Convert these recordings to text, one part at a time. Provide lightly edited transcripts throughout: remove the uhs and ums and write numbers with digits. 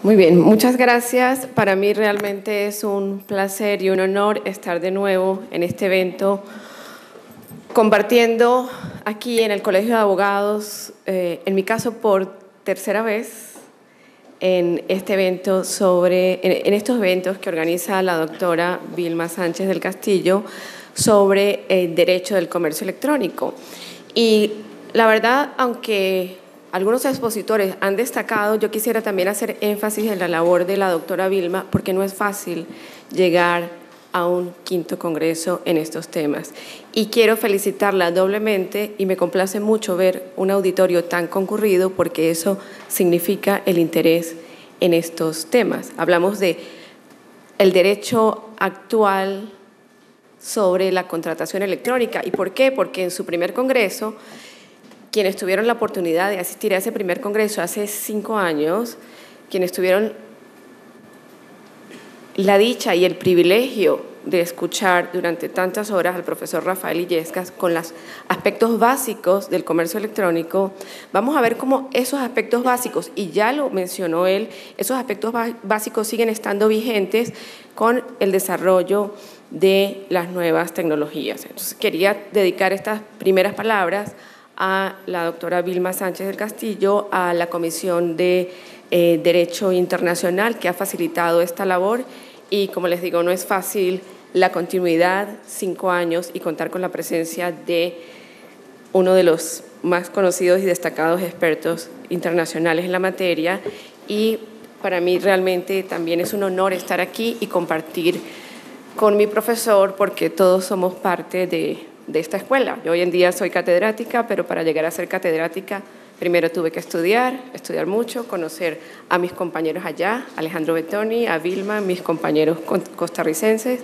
Muy bien, muchas gracias. Para mí realmente es un placer y un honor estar de nuevo en este evento, compartiendo aquí en el Colegio de Abogados, en mi caso por tercera vez, en este evento en estos eventos que organiza la doctora Vilma Sánchez del Castillo sobre el derecho del comercio electrónico. Y la verdad, aunque algunos expositores han destacado, yo quisiera también hacer énfasis en la labor de la doctora Vilma, porque no es fácil llegar a un quinto congreso en estos temas. Y quiero felicitarla doblemente y me complace mucho ver un auditorio tan concurrido porque eso significa el interés en estos temas. Hablamos de el derecho actual sobre la contratación electrónica. ¿Y por qué? Porque en su primer congreso, quienes tuvieron la oportunidad de asistir a ese primer congreso hace 5 años, quienes tuvieron la dicha y el privilegio de escuchar durante tantas horas al profesor Rafael Illescas con los aspectos básicos del comercio electrónico, vamos a ver cómo esos aspectos básicos, y ya lo mencionó él, esos aspectos básicos siguen estando vigentes con el desarrollo de las nuevas tecnologías. Entonces, quería dedicar estas primeras palabras a la doctora Vilma Sánchez del Castillo, a la Comisión de Derecho Internacional que ha facilitado esta labor y, como les digo, no es fácil la continuidad, 5 años y contar con la presencia de uno de los más conocidos y destacados expertos internacionales en la materia, y para mí realmente también es un honor estar aquí y compartir con mi profesor porque todos somos parte de esta escuela. Yo hoy en día soy catedrática, pero para llegar a ser catedrática primero tuve que estudiar mucho, conocer a mis compañeros allá, Alejandro Bettoni, a Vilma, mis compañeros costarricenses,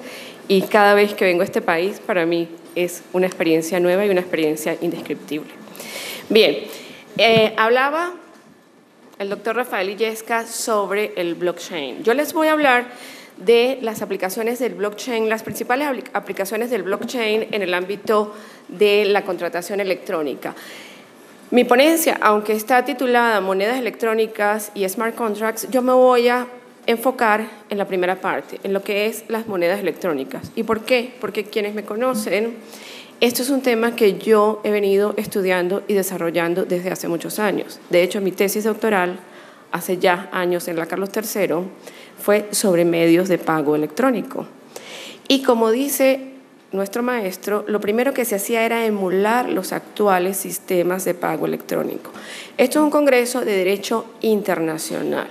y cada vez que vengo a este país para mí es una experiencia nueva y una experiencia indescriptible. Bien, hablaba el doctor Rafael Illescas sobre el blockchain. Yo les voy a hablar de las aplicaciones del blockchain, las principales aplicaciones del blockchain en el ámbito de la contratación electrónica. Mi ponencia, aunque está titulada Monedas electrónicas y Smart Contracts, yo me voy a enfocar en la primera parte, en lo que es las monedas electrónicas. ¿Y por qué? Porque quienes me conocen, esto es un tema que yo he venido estudiando y desarrollando desde hace muchos años. De hecho, mi tesis doctoral, hace ya años en la Carlos III, fue sobre medios de pago electrónico. Y como dice nuestro maestro, lo primero que se hacía era emular los actuales sistemas de pago electrónico. Esto es un congreso de derecho internacional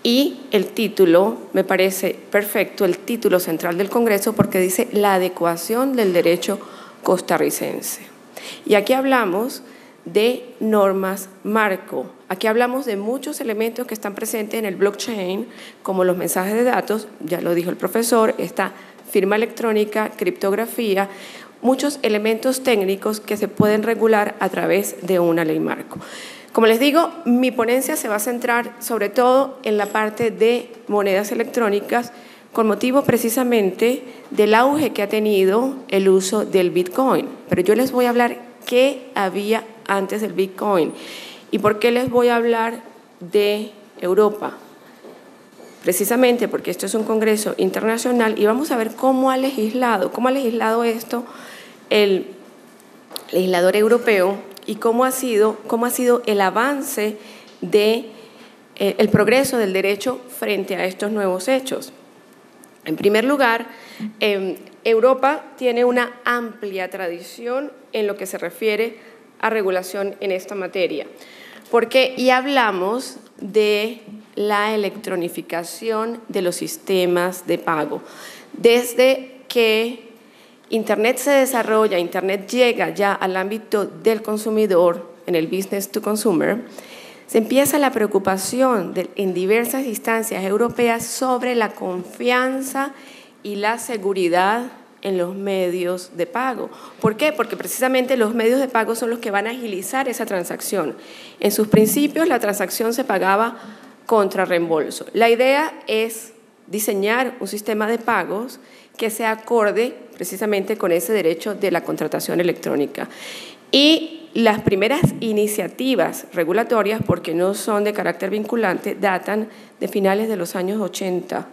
y el título me parece perfecto, el título central del congreso, porque dice la adecuación del derecho costarricense. Y aquí hablamos de normas marco. Aquí hablamos de muchos elementos que están presentes en el blockchain, como los mensajes de datos, ya lo dijo el profesor, esta firma electrónica, criptografía, muchos elementos técnicos que se pueden regular a través de una ley marco. Como les digo, mi ponencia se va a centrar sobre todo en la parte de monedas electrónicas, con motivo precisamente del auge que ha tenido el uso del Bitcoin. Pero yo les voy a hablar qué había antes del Bitcoin y por qué les voy a hablar de Europa. Precisamente porque esto es un congreso internacional y vamos a ver cómo ha legislado esto el legislador europeo y cómo ha sido el avance el progreso del derecho frente a estos nuevos hechos. En primer lugar, Europa tiene una amplia tradición en lo que se refiere a regulación en esta materia. Y hablamos de la electronificación de los sistemas de pago. Desde que Internet se desarrolla, Internet llega ya al ámbito del consumidor, en el business to consumer, se empieza la preocupación en diversas instancias europeas sobre la confianza y la seguridad en los medios de pago. ¿Por qué? Porque precisamente los medios de pago son los que van a agilizar esa transacción. En sus principios, la transacción se pagaba contra reembolso. La idea es diseñar un sistema de pagos que sea acorde precisamente con ese derecho de la contratación electrónica. Y Las primeras iniciativas regulatorias, porque no son de carácter vinculante, datan de finales de los años 80.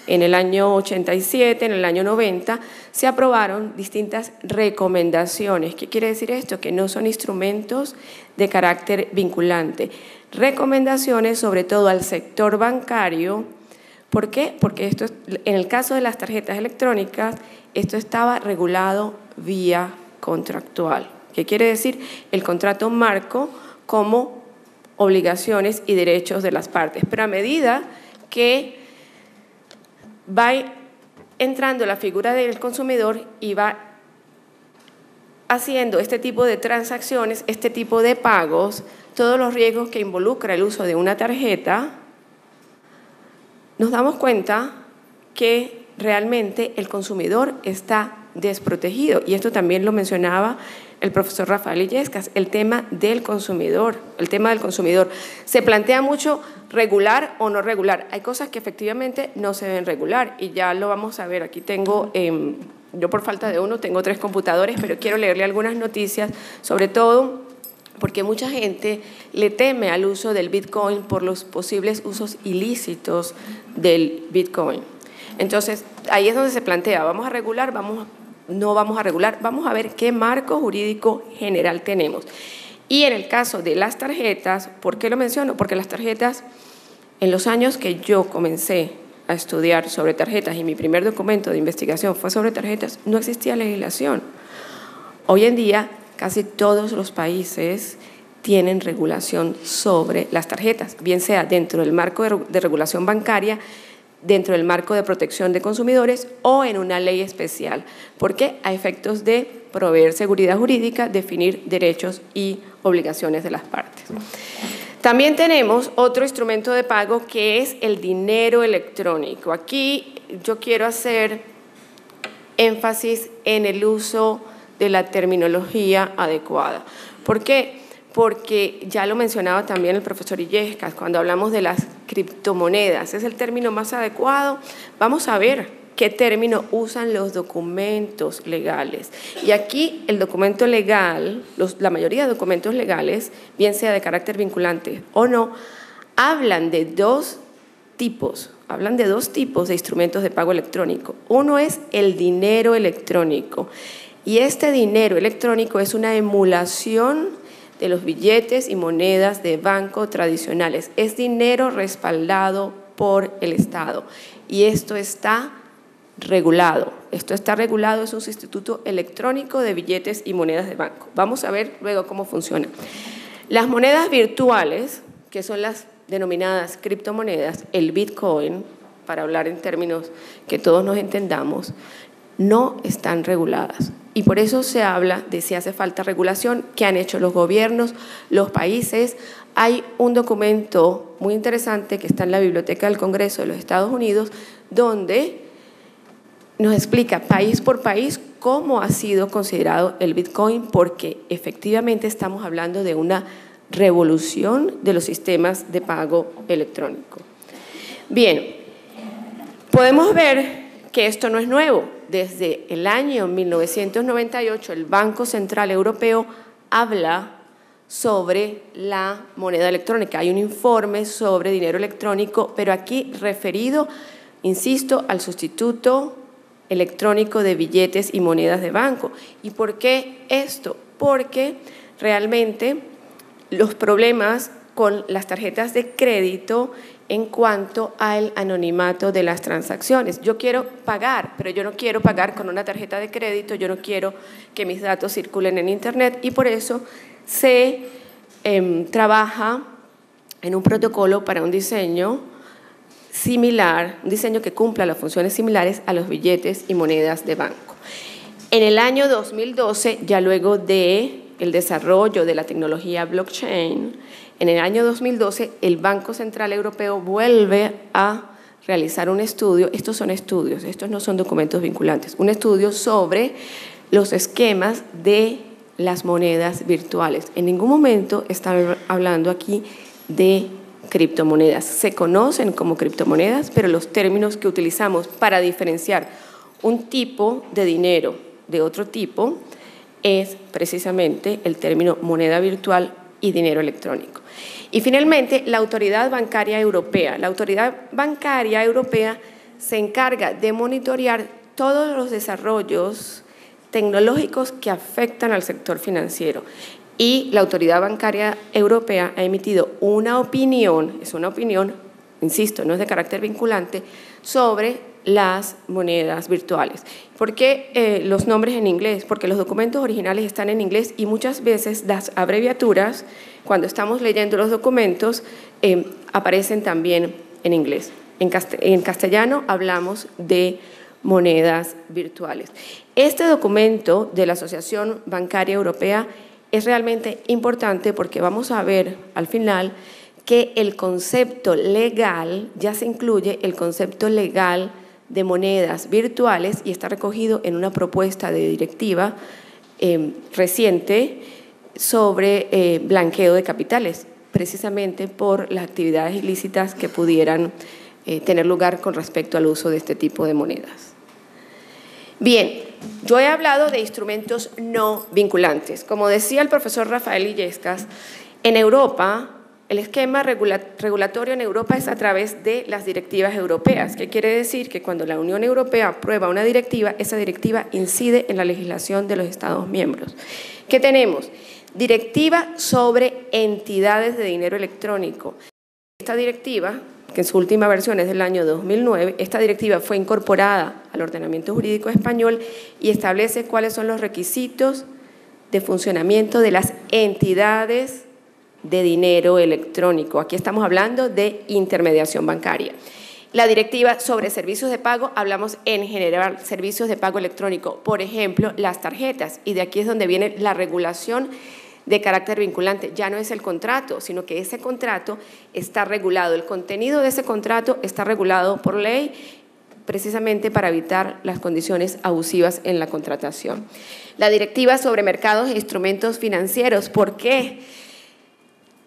En el año 87, en el año 90, se aprobaron distintas recomendaciones. ¿Qué quiere decir esto? Que no son instrumentos de carácter vinculante. Recomendaciones sobre todo al sector bancario. ¿Por qué? Porque esto, en el caso de las tarjetas electrónicas, esto estaba regulado vía contractual. ¿Qué quiere decir? El contrato marco como obligaciones y derechos de las partes. Pero a medida que va entrando la figura del consumidor y va haciendo este tipo de transacciones, este tipo de pagos, todos los riesgos que involucra el uso de una tarjeta, nos damos cuenta que realmente el consumidor está desprotegido. Y esto también lo mencionaba el profesor Rafael Illescas, el tema del consumidor. El tema del consumidor. Se plantea mucho regular o no regular. Hay cosas que efectivamente no se deben regular y ya lo vamos a ver. Aquí tengo, yo por falta de uno tengo 3 computadores, pero quiero leerle algunas noticias, sobre todo porque mucha gente le teme al uso del Bitcoin por los posibles usos ilícitos del Bitcoin. Entonces, ahí es donde se plantea, ¿vamos a regular? No vamos a regular, vamos a ver qué marco jurídico general tenemos. Y en el caso de las tarjetas, ¿por qué lo menciono? Porque las tarjetas, en los años que yo comencé a estudiar sobre tarjetas y mi primer documento de investigación fue sobre tarjetas, no existía legislación. Hoy en día, casi todos los países tienen regulación sobre las tarjetas, bien sea dentro del marco de regulación bancaria, dentro del marco de protección de consumidores o en una ley especial. ¿Por qué? A efectos de proveer seguridad jurídica, definir derechos y obligaciones de las partes. También tenemos otro instrumento de pago que es el dinero electrónico. Aquí yo quiero hacer énfasis en el uso de la terminología adecuada. ¿Por qué? Porque ya lo mencionaba también el profesor Illescas, cuando hablamos de las criptomonedas, ¿es el término más adecuado? Vamos a ver qué término usan los documentos legales. Y aquí el documento legal, la mayoría de documentos legales, bien sea de carácter vinculante o no, hablan de dos tipos de instrumentos de pago electrónico. Uno es el dinero electrónico, y este dinero electrónico es una emulación de los billetes y monedas de banco tradicionales. Es dinero respaldado por el Estado y esto está regulado. Esto está regulado, es un sustituto electrónico de billetes y monedas de banco. Vamos a ver luego cómo funciona. Las monedas virtuales, que son las denominadas criptomonedas, el Bitcoin, para hablar en términos que todos nos entendamos, no están reguladas. Y por eso se habla de si hace falta regulación, que han hecho los gobiernos, los países. Hay un documento muy interesante que está en la Biblioteca del Congreso de los Estados Unidos, donde nos explica país por país cómo ha sido considerado el Bitcoin, porque efectivamente estamos hablando de una revolución de los sistemas de pago electrónico. Bien, podemos ver que esto no es nuevo. Desde el año 1998, el Banco Central Europeo habla sobre la moneda electrónica. Hay un informe sobre dinero electrónico, pero aquí referido, insisto, al sustituto electrónico de billetes y monedas de banco. ¿Y por qué esto? Porque realmente los problemas con las tarjetas de crédito en cuanto al anonimato de las transacciones. Yo quiero pagar, pero yo no quiero pagar con una tarjeta de crédito, yo no quiero que mis datos circulen en Internet y por eso se trabaja en un protocolo para un diseño similar, un diseño que cumpla las funciones similares a los billetes y monedas de banco. En el año 2012, ya luego de el desarrollo de la tecnología blockchain, en el año 2012 el Banco Central Europeo vuelve a realizar un estudio, estos son estudios, estos no son documentos vinculantes, un estudio sobre los esquemas de las monedas virtuales. En ningún momento están hablando aquí de criptomonedas. Se conocen como criptomonedas, pero los términos que utilizamos para diferenciar un tipo de dinero de otro tipo es precisamente el término moneda virtual y dinero electrónico. Y finalmente, la Autoridad Bancaria Europea. La Autoridad Bancaria Europea se encarga de monitorear todos los desarrollos tecnológicos que afectan al sector financiero. Y la Autoridad Bancaria Europea ha emitido una opinión, es una opinión, insisto, no es de carácter vinculante, sobre las monedas virtuales. ¿Por qué los nombres en inglés? Porque los documentos originales están en inglés y muchas veces las abreviaturas, cuando estamos leyendo los documentos, aparecen también en inglés. En castellano hablamos de monedas virtuales. Este documento de la Asociación Bancaria Europea es realmente importante porque vamos a ver al final que el concepto legal, ya se incluye el concepto legal de monedas virtuales y está recogido en una propuesta de directiva reciente sobre blanqueo de capitales, precisamente por las actividades ilícitas que pudieran tener lugar con respecto al uso de este tipo de monedas. Bien, yo he hablado de instrumentos no vinculantes. Como decía el profesor Rafael Illescas, en Europa, el esquema regulatorio en Europa es a través de las directivas europeas, que quiere decir que cuando la Unión Europea aprueba una directiva, esa directiva incide en la legislación de los Estados miembros. ¿Qué tenemos? Directiva sobre entidades de dinero electrónico. Esta directiva, que en su última versión es del año 2009, esta directiva fue incorporada al ordenamiento jurídico español y establece cuáles son los requisitos de funcionamiento de las entidades de dinero electrónico. Aquí estamos hablando de intermediación bancaria. La directiva sobre servicios de pago, hablamos en general servicios de pago electrónico, por ejemplo, las tarjetas, y de aquí es donde viene la regulación de carácter vinculante. Ya no es el contrato, sino que ese contrato está regulado. El contenido de ese contrato está regulado por ley, precisamente para evitar las condiciones abusivas en la contratación. La directiva sobre mercados e instrumentos financieros, ¿por qué?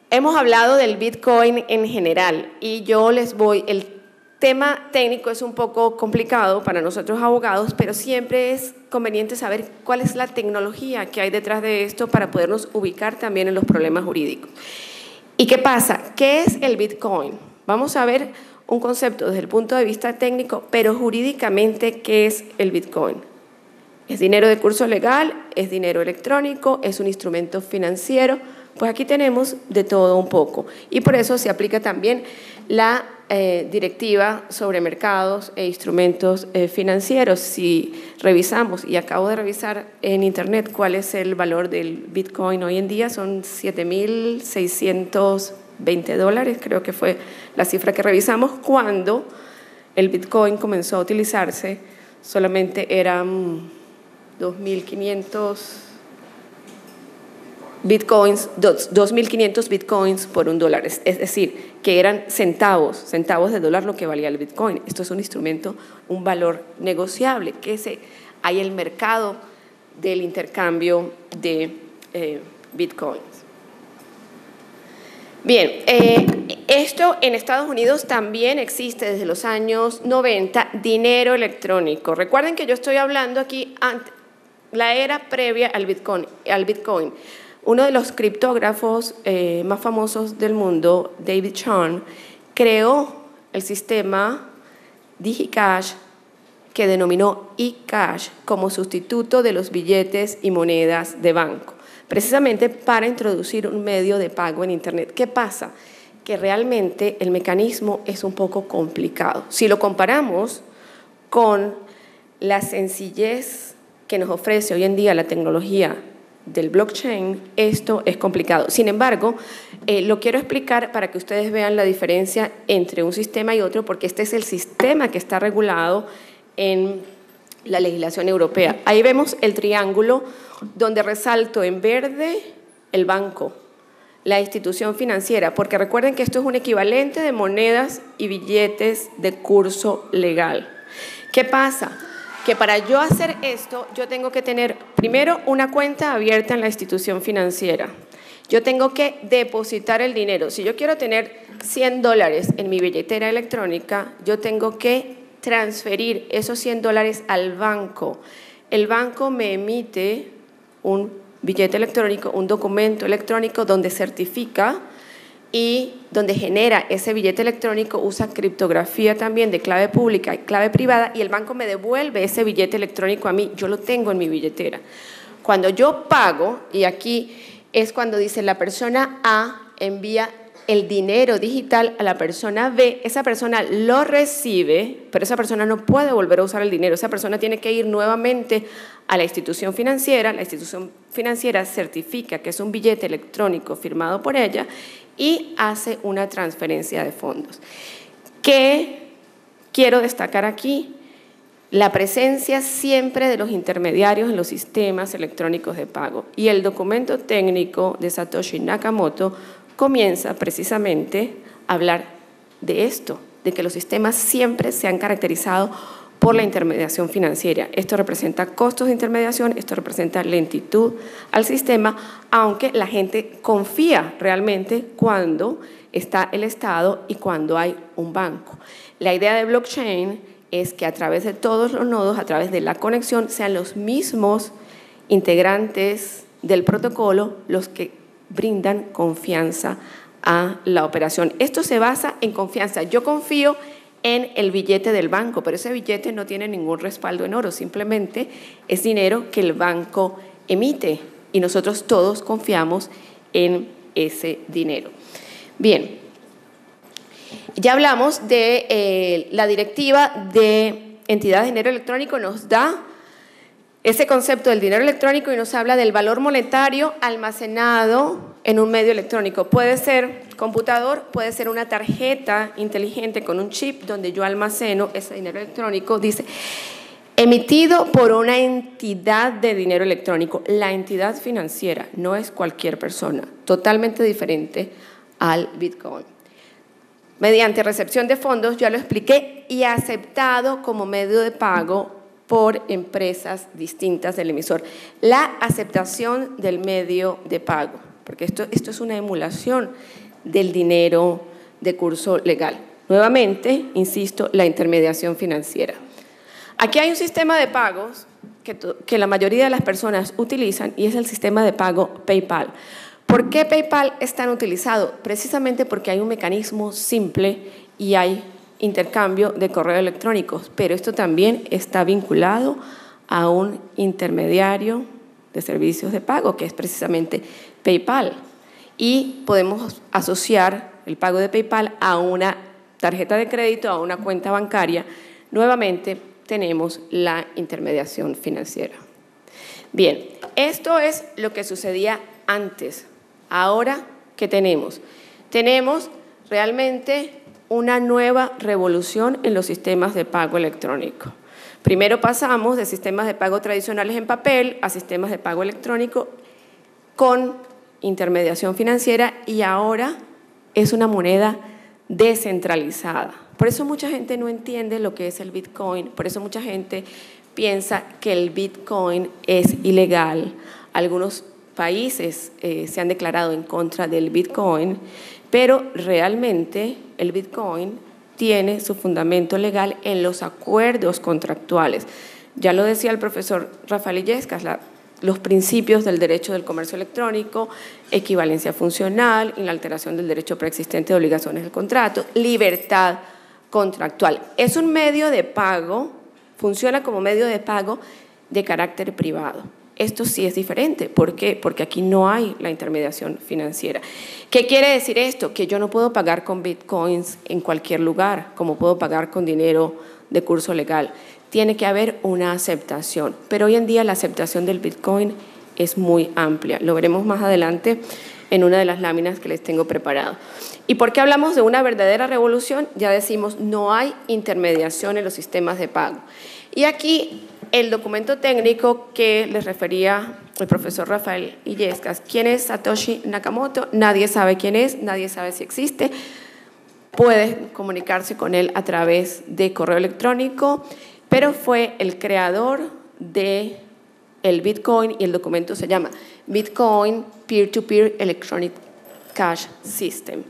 Hemos hablado del Bitcoin en general y yo el tema técnico es un poco complicado para nosotros abogados, pero siempre es conveniente saber cuál es la tecnología que hay detrás de esto para podernos ubicar también en los problemas jurídicos. ¿Y qué pasa? ¿Qué es el Bitcoin? Vamos a ver un concepto desde el punto de vista técnico, pero jurídicamente, ¿qué es el Bitcoin? ¿Es dinero de curso legal? ¿Es dinero electrónico? ¿Es un instrumento financiero? Pues aquí tenemos de todo un poco y por eso se aplica también la directiva sobre mercados e instrumentos financieros. Si revisamos, y acabo de revisar en internet cuál es el valor del Bitcoin hoy en día, son $7,620, creo que fue la cifra que revisamos. Cuando el Bitcoin comenzó a utilizarse, solamente eran 2.500 Bitcoins, 2.500 Bitcoins por $1, es decir, que eran centavos de dólar lo que valía el Bitcoin. Esto es un instrumento, un valor negociable, hay el mercado del intercambio de Bitcoins. Bien, esto en Estados Unidos también existe desde los años 90, dinero electrónico. Recuerden que yo estoy hablando aquí la era previa al Bitcoin. Uno de los criptógrafos más famosos del mundo, David Chaum, creó el sistema DigiCash, que denominó eCash como sustituto de los billetes y monedas de banco, precisamente para introducir un medio de pago en Internet. ¿Qué pasa? Que realmente el mecanismo es un poco complicado. Si lo comparamos con la sencillez que nos ofrece hoy en día la tecnología del blockchain, esto es complicado. Sin embargo, lo quiero explicar para que ustedes vean la diferencia entre un sistema y otro, porque este es el sistema que está regulado en la legislación europea. Ahí vemos el triángulo donde resalto en verde el banco, la institución financiera, porque recuerden que esto es un equivalente de monedas y billetes de curso legal. ¿Qué pasa? Que para yo hacer esto, yo tengo que tener primero una cuenta abierta en la institución financiera. Yo tengo que depositar el dinero. Si yo quiero tener $100 en mi billetera electrónica, yo tengo que transferir esos $100 al banco. El banco me emite un billete electrónico, un documento electrónico donde certifica y donde genera ese billete electrónico, usa criptografía también de clave pública y clave privada, y el banco me devuelve ese billete electrónico a mí, yo lo tengo en mi billetera. Cuando yo pago, y aquí es cuando dice la persona A envía el dinero digital a la persona B, esa persona lo recibe, pero esa persona no puede volver a usar el dinero, esa persona tiene que ir nuevamente a la institución financiera certifica que es un billete electrónico firmado por ella y hace una transferencia de fondos. ¿Qué quiero destacar aquí? La presencia siempre de los intermediarios en los sistemas electrónicos de pago, y el documento técnico de Satoshi Nakamoto comienza precisamente a hablar de esto, de que los sistemas siempre se han caracterizado por la intermediación financiera. Esto representa costos de intermediación, esto representa lentitud al sistema, aunque la gente confía realmente cuando está el Estado y cuando hay un banco. La idea de blockchain es que a través de todos los nodos, a través de la conexión, sean los mismos integrantes del protocolo los que brindan confianza a la operación. Esto se basa en confianza. Yo confío en el billete del banco, pero ese billete no tiene ningún respaldo en oro, simplemente es dinero que el banco emite y nosotros todos confiamos en ese dinero. Bien, ya hablamos de la directiva de entidad de dinero electrónico, nos da ese concepto del dinero electrónico y nos habla del valor monetario almacenado en un medio electrónico. Puede ser computador, puede ser una tarjeta inteligente con un chip donde yo almaceno ese dinero electrónico. Dice, emitido por una entidad de dinero electrónico. La entidad financiera no es cualquier persona, totalmente diferente al Bitcoin. Mediante recepción de fondos, ya lo expliqué, y aceptado como medio de pago por empresas distintas del emisor. La aceptación del medio de pago, porque esto es una emulación del dinero de curso legal. Nuevamente, insisto, la intermediación financiera. Aquí hay un sistema de pagos que la mayoría de las personas utilizan y es el sistema de pago PayPal. ¿Por qué PayPal es tan utilizado? Precisamente porque hay un mecanismo simple y hay intercambio de correo electrónicos, pero esto también está vinculado a un intermediario de servicios de pago, que es precisamente PayPal. Y podemos asociar el pago de PayPal a una tarjeta de crédito, a una cuenta bancaria. Nuevamente tenemos la intermediación financiera. Bien, esto es lo que sucedía antes. Ahora, ¿qué tenemos? Tenemos realmente una nueva revolución en los sistemas de pago electrónico. Primero pasamos de sistemas de pago tradicionales en papel a sistemas de pago electrónico con intermediación financiera, y ahora es una moneda descentralizada. Por eso mucha gente no entiende lo que es el Bitcoin, por eso mucha gente piensa que el Bitcoin es ilegal. Algunos países se han declarado en contra del Bitcoin, pero realmente el Bitcoin tiene su fundamento legal en los acuerdos contractuales. Ya lo decía el profesor Rafael Illescas, los principios del derecho del comercio electrónico, equivalencia funcional, inalteración del derecho preexistente de obligaciones del contrato, libertad contractual. Es un medio de pago, funciona como medio de pago de carácter privado. Esto sí es diferente. ¿Por qué? Porque aquí no hay la intermediación financiera. ¿Qué quiere decir esto? Que yo no puedo pagar con bitcoins en cualquier lugar, como puedo pagar con dinero de curso legal. Tiene que haber una aceptación, pero hoy en día la aceptación del bitcoin es muy amplia. Lo veremos más adelante en una de las láminas que les tengo preparado. ¿Y por qué hablamos de una verdadera revolución? Ya decimos, no hay intermediación en los sistemas de pago. Y aquí el documento técnico que les refería el profesor Rafael Illescas. ¿Quién es Satoshi Nakamoto? Nadie sabe quién es, nadie sabe si existe. Puede comunicarse con él a través de correo electrónico, pero fue el creador del Bitcoin y el documento se llama Bitcoin Peer-to-Peer Electronic Cash System.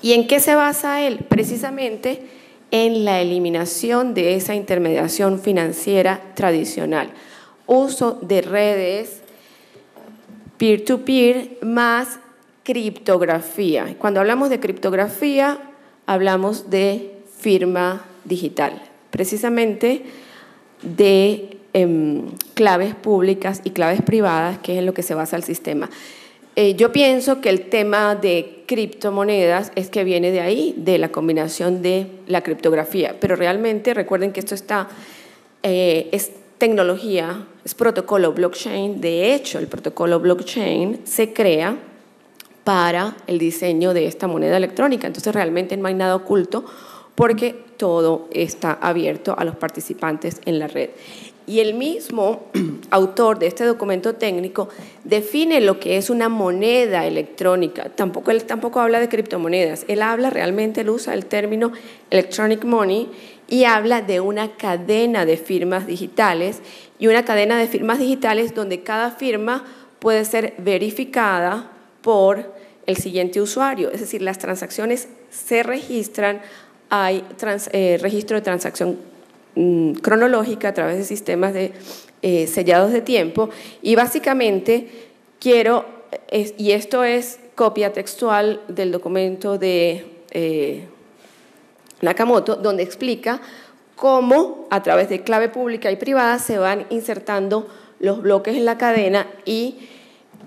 ¿Y en qué se basa él? Precisamente en la eliminación de esa intermediación financiera tradicional, uso de redes peer-to-peer más criptografía. Cuando hablamos de criptografía, hablamos de firma digital, precisamente de claves públicas y claves privadas, que es en lo que se basa el sistema. Yo pienso que el tema de criptomonedas es que viene de ahí, de la combinación de la criptografía, pero realmente recuerden que esto es tecnología, es protocolo blockchain. De hecho, el protocolo blockchain se crea para el diseño de esta moneda electrónica, entonces realmente no hay nada oculto porque todo está abierto a los participantes en la red. Y el mismo autor de este documento técnico define lo que es una moneda electrónica. Él tampoco habla de criptomonedas, él usa el término electronic money y habla de una cadena de firmas digitales, y una cadena de firmas digitales donde cada firma puede ser verificada por el siguiente usuario, es decir, las transacciones se registran, hay registro de transacción cronológica a través de sistemas de sellados de tiempo, y básicamente y esto es copia textual del documento de Nakamoto, donde explica cómo a través de clave pública y privada se van insertando los bloques en la cadena y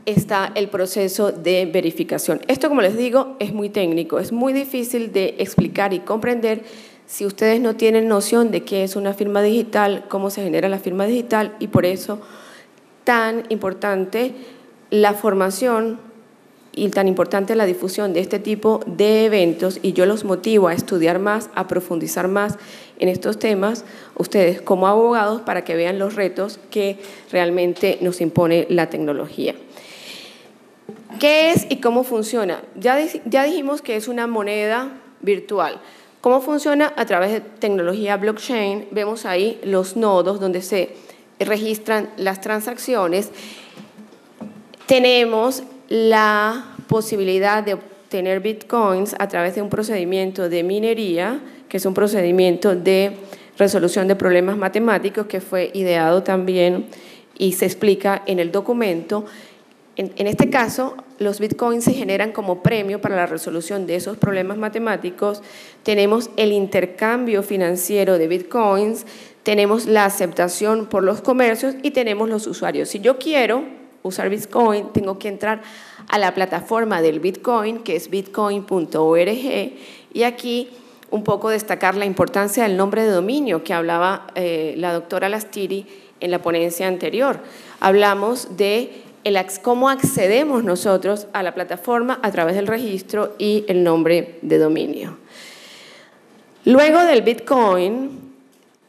está el proceso de verificación. Esto, como les digo, es muy técnico, es muy difícil de explicar y comprender si ustedes no tienen noción de qué es una firma digital, cómo se genera la firma digital, y por eso tan importante la formación y tan importante la difusión de este tipo de eventos, y yo los motivo a estudiar más, a profundizar más en estos temas, ustedes como abogados, para que vean los retos que realmente nos impone la tecnología. ¿Qué es y cómo funciona? Ya dijimos que es una moneda virtual. ¿Cómo funciona? A través de tecnología blockchain. Vemos ahí los nodos donde se registran las transacciones. Tenemos la posibilidad de obtener bitcoins a través de un procedimiento de minería, que es un procedimiento de resolución de problemas matemáticos que fue ideado también y se explica en el documento. En este caso, los bitcoins se generan como premio para la resolución de esos problemas matemáticos. Tenemos el intercambio financiero de bitcoins, tenemos la aceptación por los comercios y tenemos los usuarios. Si yo quiero usar bitcoin, tengo que entrar a la plataforma del bitcoin, que es bitcoin.org, y aquí un poco destacar la importancia del nombre de dominio que hablaba la doctora Lastiri en la ponencia anterior. Hablamos de cómo accedemos nosotros a la plataforma a través del registro y el nombre de dominio. Luego del Bitcoin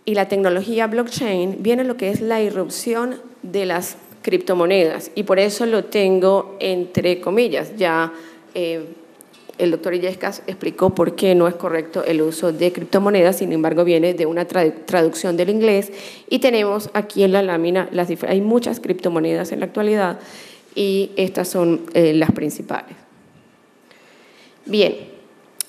y la tecnología blockchain viene lo que es la irrupción de las criptomonedas, y por eso lo tengo entre comillas. Ya el doctor Illescas explicó por qué no es correcto el uso de criptomonedas, sin embargo viene de una traducción del inglés, y tenemos aquí en la lámina, hay muchas criptomonedas en la actualidad y estas son las principales. Bien,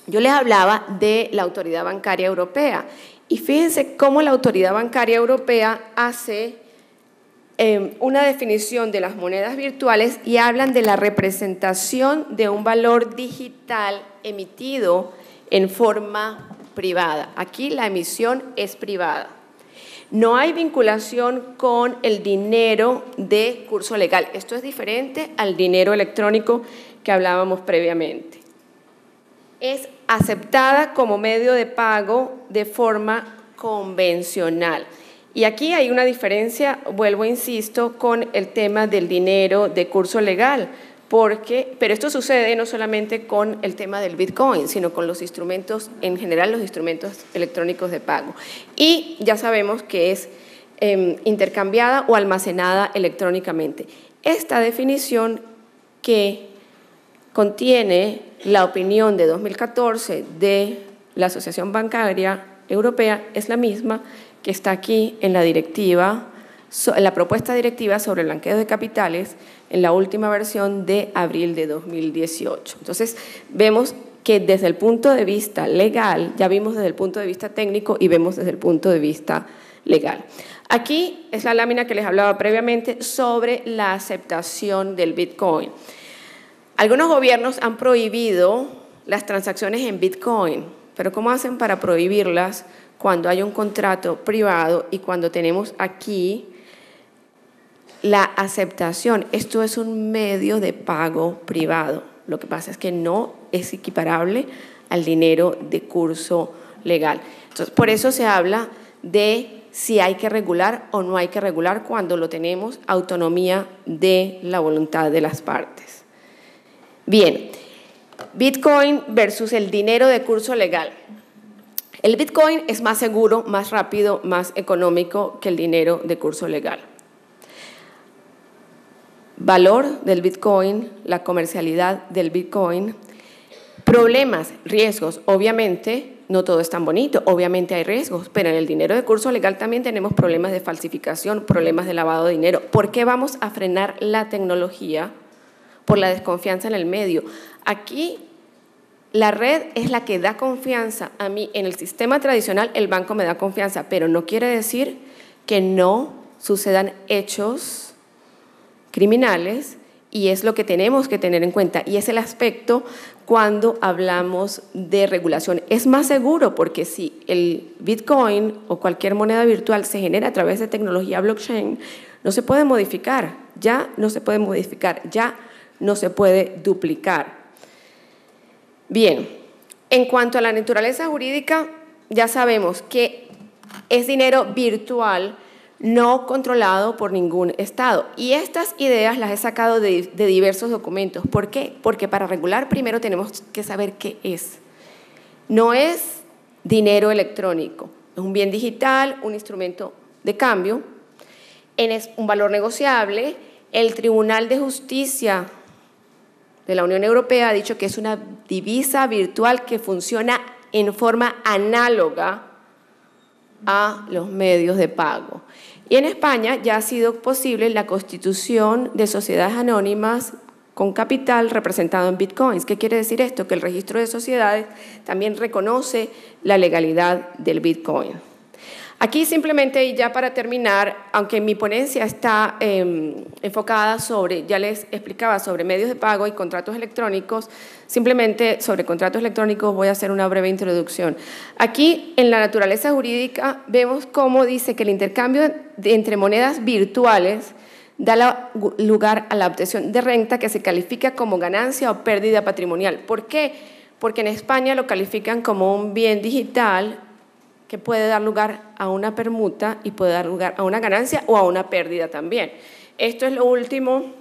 yo les hablaba de la Autoridad Bancaria Europea, y fíjense cómo la Autoridad Bancaria Europea hace una definición de las monedas virtuales y hablan de la representación de un valor digital emitido en forma privada. Aquí la emisión es privada. No hay vinculación con el dinero de curso legal. Esto es diferente al dinero electrónico que hablábamos previamente. Es aceptada como medio de pago de forma convencional. Y aquí hay una diferencia, vuelvo, insisto, con el tema del dinero de curso legal, pero esto sucede no solamente con el tema del Bitcoin, sino con los instrumentos, en general los instrumentos electrónicos de pago. Y ya sabemos que es intercambiada o almacenada electrónicamente. Esta definición, que contiene la opinión de 2014 de la Asociación Bancaria Europea, es la misma que está aquí en la directiva, en la propuesta directiva sobre el blanqueo de capitales, en la última versión de abril de 2018. Entonces, vemos que desde el punto de vista legal, ya vimos desde el punto de vista técnico y vemos desde el punto de vista legal. Aquí es la lámina que les hablaba previamente sobre la aceptación del Bitcoin. Algunos gobiernos han prohibido las transacciones en Bitcoin, pero ¿cómo hacen para prohibirlas cuando hay un contrato privado y cuando tenemos aquí la aceptación? Esto es un medio de pago privado. Lo que pasa es que no es equiparable al dinero de curso legal. Entonces, por eso se habla de si hay que regular o no hay que regular cuando lo tenemos autonomía de la voluntad de las partes. Bien, Bitcoin versus el dinero de curso legal. El Bitcoin es más seguro, más rápido, más económico que el dinero de curso legal. Valor del Bitcoin, la comercialidad del Bitcoin, problemas, riesgos, obviamente no todo es tan bonito, obviamente hay riesgos, pero en el dinero de curso legal también tenemos problemas de falsificación, problemas de lavado de dinero. ¿Por qué vamos a frenar la tecnología? Por la desconfianza en el medio. Aquí la red es la que da confianza. A mí en el sistema tradicional el banco me da confianza, pero no quiere decir que no sucedan hechos criminales, y es lo que tenemos que tener en cuenta, y es el aspecto cuando hablamos de regulación. Es más seguro porque si el Bitcoin o cualquier moneda virtual se genera a través de tecnología blockchain, no se puede modificar, ya no se puede modificar, ya no se puede duplicar. Bien, en cuanto a la naturaleza jurídica, ya sabemos que es dinero virtual no controlado por ningún Estado. Y estas ideas las he sacado de diversos documentos. ¿Por qué? Porque para regular primero tenemos que saber qué es. No es dinero electrónico, es un bien digital, un instrumento de cambio, es un valor negociable. El Tribunal de Justicia de la Unión Europea ha dicho que es una divisa virtual que funciona en forma análoga a los medios de pago. Y en España ya ha sido posible la constitución de sociedades anónimas con capital representado en bitcoins. ¿Qué quiere decir esto? Que el registro de sociedades también reconoce la legalidad del bitcoin. Aquí simplemente, y ya para terminar, aunque mi ponencia está enfocada sobre, ya les explicaba, sobre medios de pago y contratos electrónicos, simplemente sobre contratos electrónicos voy a hacer una breve introducción. Aquí, en la naturaleza jurídica, vemos cómo dice que el intercambio entre monedas virtuales da lugar a la obtención de renta que se califica como ganancia o pérdida patrimonial. ¿Por qué? Porque en España lo califican como un bien digital que puede dar lugar a una permuta y puede dar lugar a una ganancia o a una pérdida también. Esto es lo último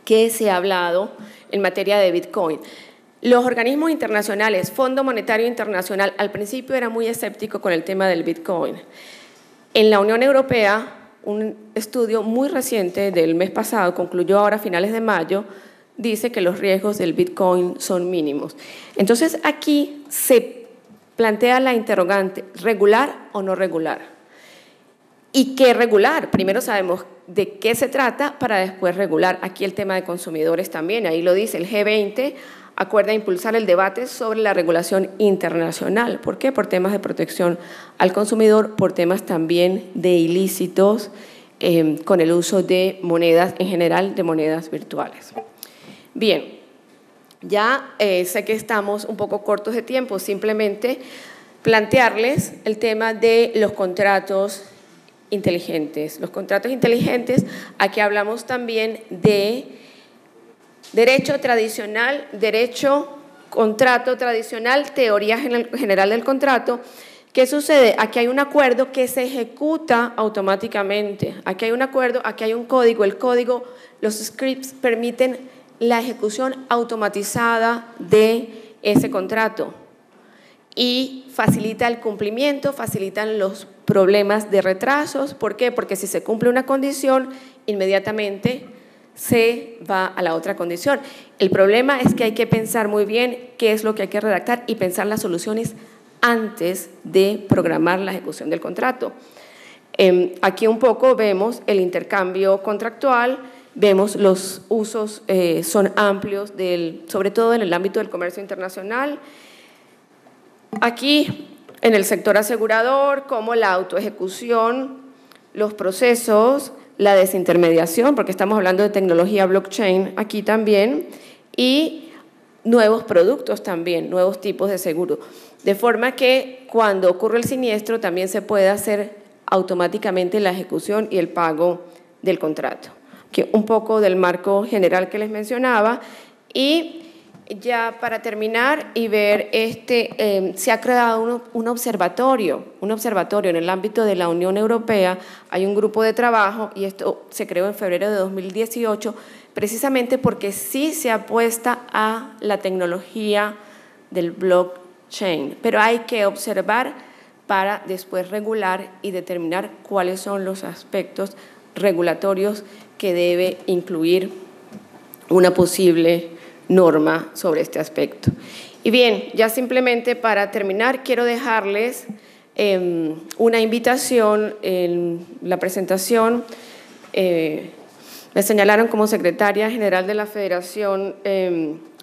que se ha hablado en materia de Bitcoin. Los organismos internacionales, Fondo Monetario Internacional, al principio era muy escéptico con el tema del Bitcoin. En la Unión Europea, un estudio muy reciente del mes pasado, concluyó ahora a finales de mayo, dice que los riesgos del Bitcoin son mínimos. Entonces, aquí se plantea la interrogante, ¿regular o no regular? ¿Y qué regular? Primero sabemos de qué se trata para después regular. Aquí el tema de consumidores también, ahí lo dice, el G20 acuerda impulsar el debate sobre la regulación internacional. ¿Por qué? Por temas de protección al consumidor, por temas también de ilícitos con el uso de monedas, en general de monedas virtuales. Bien. Ya sé que estamos un poco cortos de tiempo, simplemente plantearles el tema de los contratos inteligentes. Los contratos inteligentes, aquí hablamos también de derecho tradicional, contrato tradicional, teoría general del contrato. ¿Qué sucede? Aquí hay un acuerdo que se ejecuta automáticamente. Aquí hay un acuerdo, aquí hay un código. El código, los scripts permiten la ejecución automatizada de ese contrato y facilita el cumplimiento, facilitan los problemas de retrasos. ¿Por qué? Porque si se cumple una condición, inmediatamente se va a la otra condición. El problema es que hay que pensar muy bien qué es lo que hay que redactar y pensar las soluciones antes de programar la ejecución del contrato. Aquí un poco vemos el intercambio contractual Vemos los usos son amplios, sobre todo en el ámbito del comercio internacional. Aquí, en el sector asegurador, como la autoejecución, los procesos, la desintermediación, porque estamos hablando de tecnología blockchain aquí también, y nuevos productos también, nuevos tipos de seguro. De forma que cuando ocurre el siniestro también se puede hacer automáticamente la ejecución y el pago del contrato. Que un poco del marco general que les mencionaba. Y ya para terminar y ver, se ha creado un observatorio en el ámbito de la Unión Europea. Hay un grupo de trabajo y esto se creó en febrero de 2018, precisamente porque sí se apuesta a la tecnología del blockchain, pero hay que observar para después regular y determinar cuáles son los aspectos regulatorios que debe incluir una posible norma sobre este aspecto. Y bien, ya simplemente para terminar, quiero dejarles una invitación en la presentación. Me señalaron como secretaria general de la Federación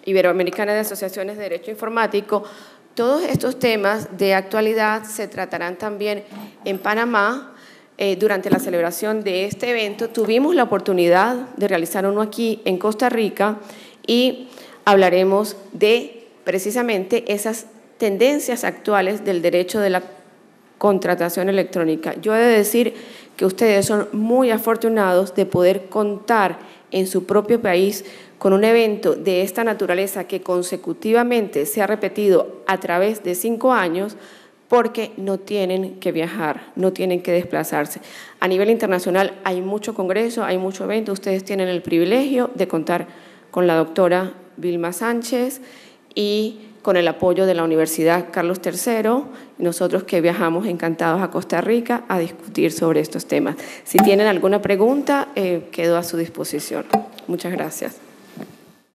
Iberoamericana de Asociaciones de Derecho Informático. Todos estos temas de actualidad se tratarán también en Panamá. Durante la celebración de este evento tuvimos la oportunidad de realizar uno aquí en Costa Rica y hablaremos de precisamente esas tendencias actuales del derecho de la contratación electrónica. Yo he de decir que ustedes son muy afortunados de poder contar en su propio país con un evento de esta naturaleza que consecutivamente se ha repetido a través de 5 años, porque no tienen que viajar, no tienen que desplazarse. A nivel internacional hay mucho congreso, hay mucho evento. Ustedes tienen el privilegio de contar con la doctora Vilma Sánchez y con el apoyo de la Universidad Carlos III, y nosotros que viajamos encantados a Costa Rica a discutir sobre estos temas. Si tienen alguna pregunta, quedo a su disposición. Muchas gracias.